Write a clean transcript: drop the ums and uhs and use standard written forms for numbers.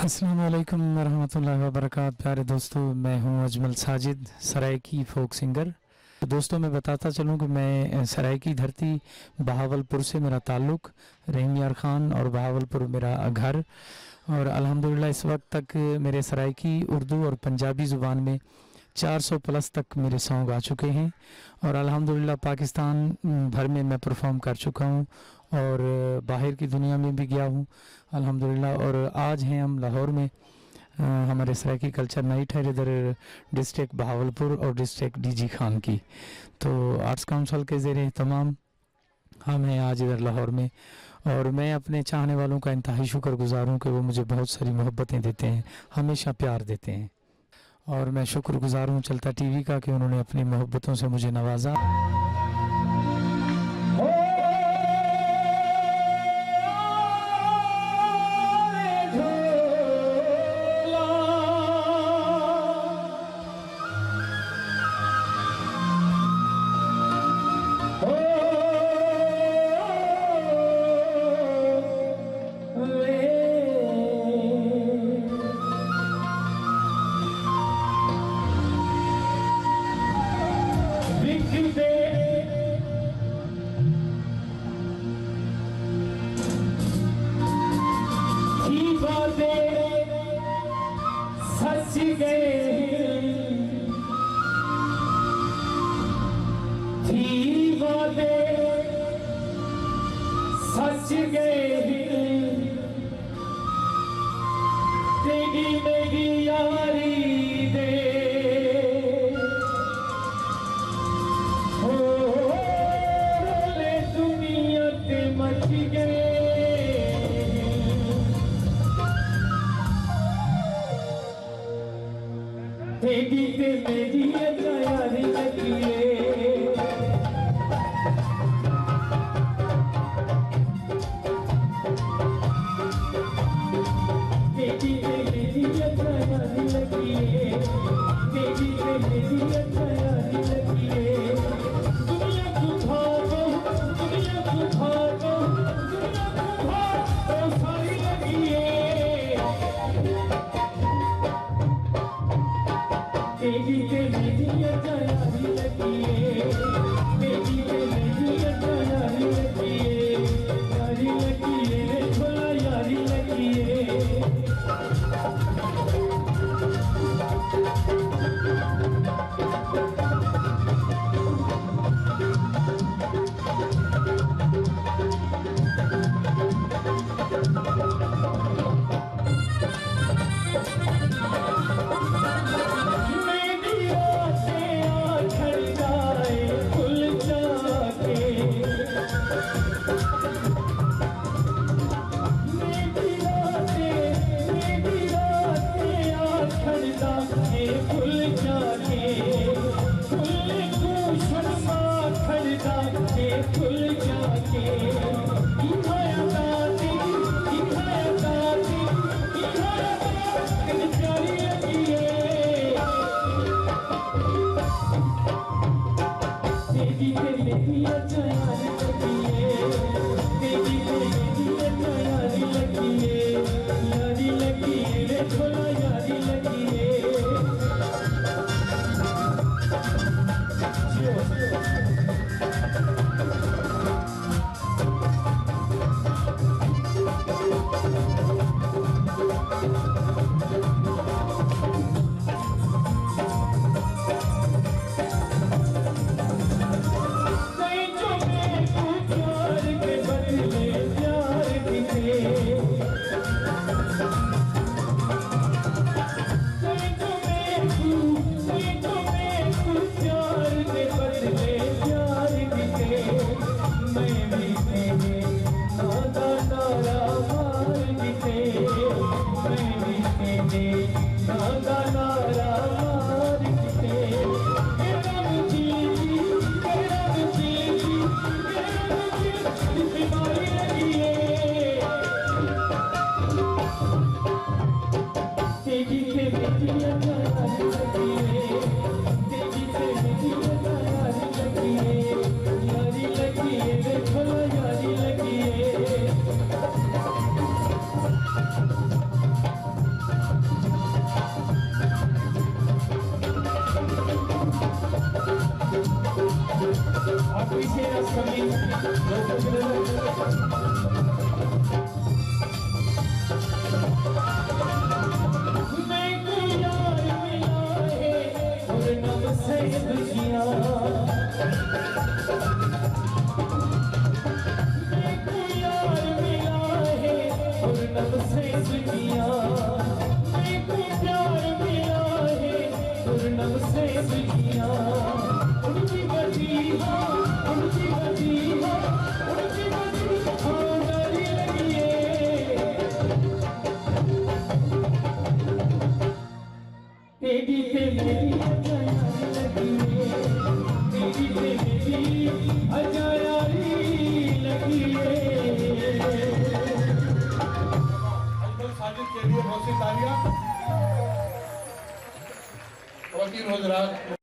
अस्सलाम वालेकुम रहमतुल्लाहि व बरकात। प्यारे दोस्तों, मैं हूं अजमल साजिद, सरायकी फ़ोक सिंगर। तो दोस्तों, मैं बताता चलूं कि मैं सरायकी धरती बहावलपुर से मेरा ताल्लुक़, रहीम यार ख़ान और बहावलपुर मेरा घर। और अल्हम्दुलिल्लाह इस वक्त तक मेरे सरायकी, उर्दू और पंजाबी ज़ुबान में 400 प्लस तक मेरे सॉन्ग आ चुके हैं। और अल्हम्दुलिल्लाह पाकिस्तान भर में मैं परफॉर्म कर चुका हूँ और बाहर की दुनिया में भी गया हूँ अल्हम्दुलिल्लाह। और आज हैं हम लाहौर में, हमारे सरायकी कल्चर नाइट है इधर डिस्ट्रिक्ट बहावलपुर और डिस्ट्रिक्ट डीजी खान की। तो आर्ट्स काउंसिल के ज़ेरे तमाम हम हैं आज इधर लाहौर में। और मैं अपने चाहने वालों का इंतहाई शुक्रगुज़ार हूँ कि वो मुझे बहुत सारी मोहब्बतें देते हैं, हमेशा प्यार देते हैं। और मैं शुक्रगुज़ार हूँ चलता टीवी का कि उन्होंने अपनी मोहब्बतों से मुझे नवाजा। साजिद के लिए बहुत सी तालियां। और 3 रोज रात